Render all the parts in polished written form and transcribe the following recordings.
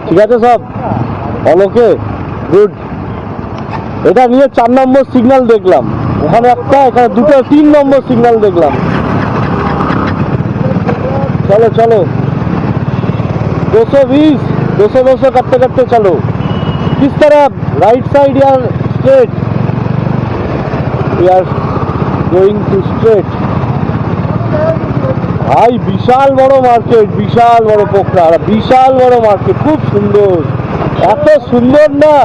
ঠিক আছে সব অল ওকে গুড। এটা নিয়ে 4 নম্বর সিগন্যাল দেখলাম, ওখানে একটা, এখানে দুটো, 3 নম্বর সিগন্যাল দেখলাম। चलो चलो 220 200 करते करते चलो। किस तरफ, राइट साइड या straight? We are going to straight. भाई विशाल बड़ो मार्केट, विशाल बड़ो पोखरा, विशाल बड़ो मार्केट, खूब सुंदर, এত সুন্দর না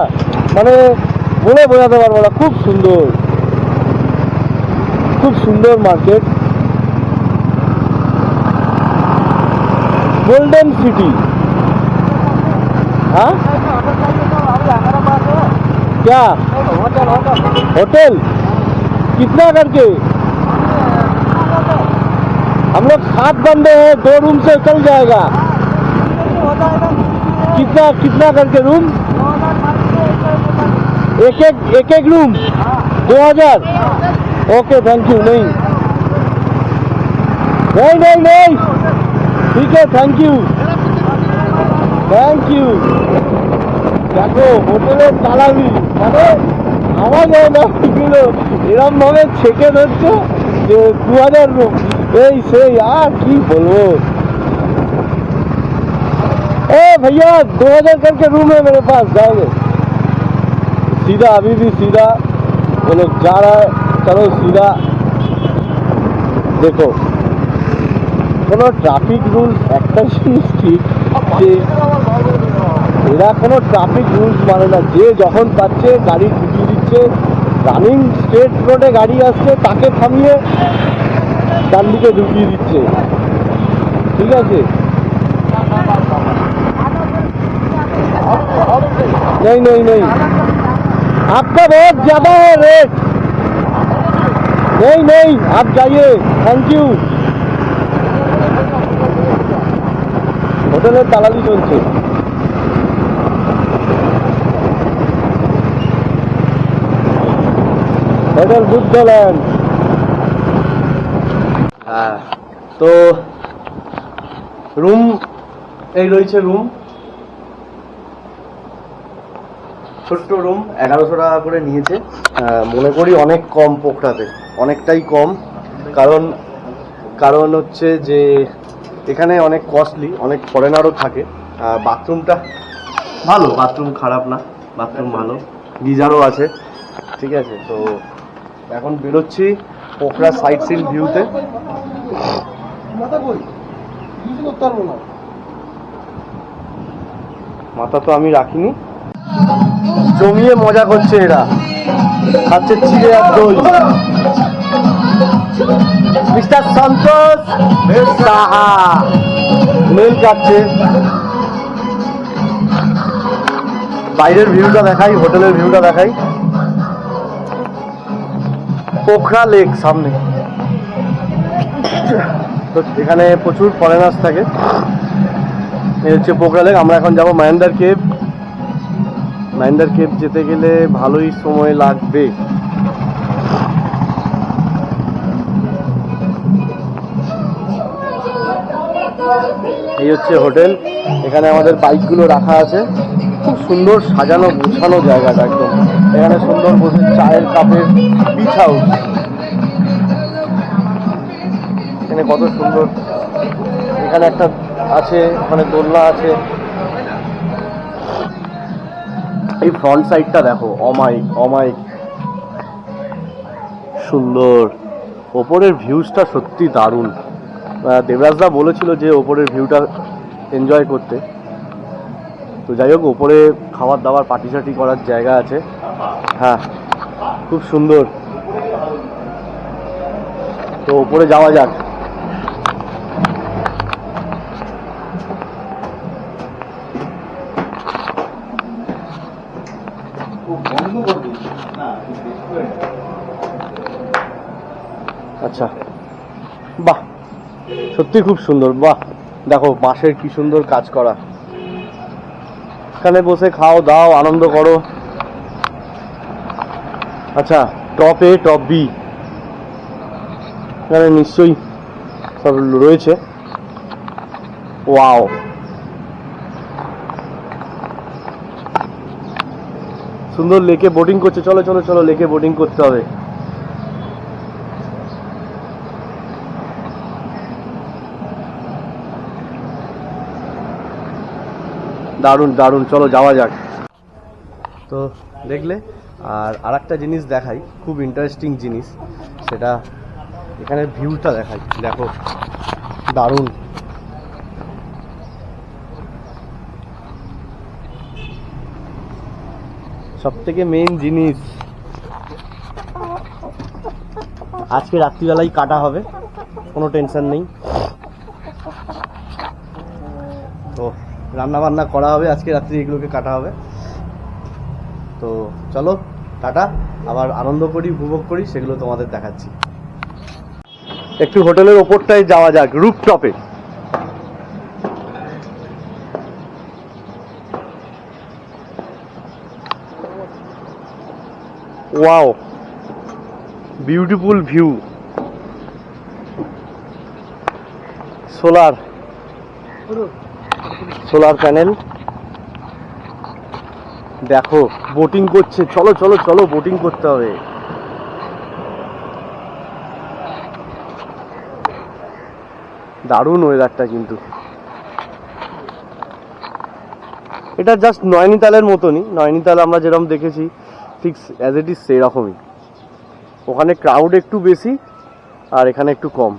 মানে বলে বোঝাতে পারবো না, খুব সুন্দর, খুব সুন্দর মার্কেট। गोल्डन सिटी, हाँ क्या होटल कितना करके? हम लोग 7 बंदे हैं, 2 रूम से चल जाएगा। कितना कितना करके रूम? एक एक रूम 2000। Okay thank you. नहीं नहीं नहीं नहीं ठीक है, थैंक यू थैंक यू। দেখো হোটেলের চালাবি মানে আওয়াজ হয় না, এগুলো এরম ভাবে ছেকে ধরছে যে 2000 রুম, এই সেই আর কি বলবো। ए भैया 2000 करके रूम है मेरे पास, जाएंगे सीधा, अभी भी सीधा, वो लोग जा रहा है, चलो सीधा। देखो কোনো ট্রাফিক রুলস একটা জিনিস ঠিক যে এরা কোনো ট্রাফিক রুলস মানে না, যে যখন পাচ্ছে গাড়ি ঢুকিয়ে দিচ্ছে। রানিং স্ট্রেট রোডে গাড়ি আসছে তাকে থামিয়ে ডান দিকে ঢুকিয়ে দিচ্ছে, ঠিক আছে। नहीं नहीं नहीं आपका बहुत ज्यादा है रेट, नहीं नहीं आप जाइए, थैंक यू। হোটেলের দালালি চলছে। হোটেল বুদ্ধল্যান্ড। হ্যাঁ তো রুম এই রয়েছে, রুম ছোট্ট রুম 1100 টাকা করে নিয়েছে। মনে করি অনেক কম পোখরাতে, অনেকটাই কম, কারণ হচ্ছে যে এখানে অনেক কস্টলি, অনেক ফরেনারও থাকে। বাথরুমটা ভালো, বাথরুম খারাপ না, বাথরুম ভালো, গিজারও আছে, ঠিক আছে। তো এখন বেরোচ্ছি পোখরা সাইট সিন ভিউতে। মাথা তো আমি রাখিনি, জমিয়ে মজা করছে এরা, খাচ্ছে চিড়ে আর দই। মিস্টার সন্তোষ সাহা মেল কাটছে। বাইরের ভিউটা দেখাই, হোটেলের ভিউটা দেখাই। পোখরা লেক সামনে, তো এখানে প্রচুর ফরেনার্স থাকে। এই হচ্ছে পোখরা লেক। আমরা এখন যাবো মায়ান্দার কেভ। মায়ান্দার কেভ যেতে গেলে ভালোই সময় লাগবে। এই হচ্ছে হোটেল, এখানে আমাদের বাইকগুলো রাখা আছে। খুব সুন্দর সাজানো গোছানো জায়গাটা একদম। এখানে সুন্দর বসে চায়ের কাপের বিচ হাউস, এখানে কত সুন্দর। এখানে একটা আছে, ওখানে দোলনা আছে। এই ফ্রন্ট সাইডটা দেখো, অমাইক সুন্দর। ওপরের ভিউজটা সত্যি দারুণ। দেবরাজদা বলেছিল যে ওপরের ভিউটা এনজয় করতে। তো যাই হোক, ওপরে খাবার দাবার পার্টি সার্টি করার জায়গা আছে। হ্যাঁ খুব সুন্দর। তো ওপরে যাওয়া যাক। আচ্ছা বাহ, সত্যি খুব সুন্দর। বাহ দেখো বাঁশের কি সুন্দর কাজ করা। এখানে বসে খাও দাও, আনন্দ করো। আচ্ছা টপ এ টপ বি এখানে নিশ্চয়ই সব রয়েছে। ওয়াও সুন্দর লেকে বোটিং করছে। চলো চলো চলো, লেকে বোটিং করতে হবে। দারুণ দারুণ, চলো যাওয়া যাক। তো দেখলে, আর আরেকটা জিনিস দেখাই, খুব ইন্টারেস্টিং জিনিস, সেটা এখানে ভিউটা দেখাই। দেখো দারুণ। সব থেকে মেইন জিনিস, আজকে রাত্রিবেলাই কাটা হবে, কোনো টেনশন নেই। তো রান্না বান্না করা হবে আজকে রাত্রি, এগুলোকে কাটা হবে। তো চলো টাটা, আবার আনন্দ করি, উপভোগ করি, সেগুলো তোমাদের দেখাচ্ছি। একটু হোটেলের ওপরটায় যাওয়া যাক, রুফটপে। Wow, beautiful view. Solar panel, দেখো বোটিং করছে। চলো চলো চলো, বোটিং করতে হবে। দারুণ ওয়েদারটা কিন্তু। এটা জাস্ট নয়নিতালের মতনই, নয়নিতাল আমরা যেরকম দেখেছি ঠিক অ্যাজ ইট ইজ সেরকমই। ওখানে ক্রাউড একটু বেশি আর এখানে একটু কম।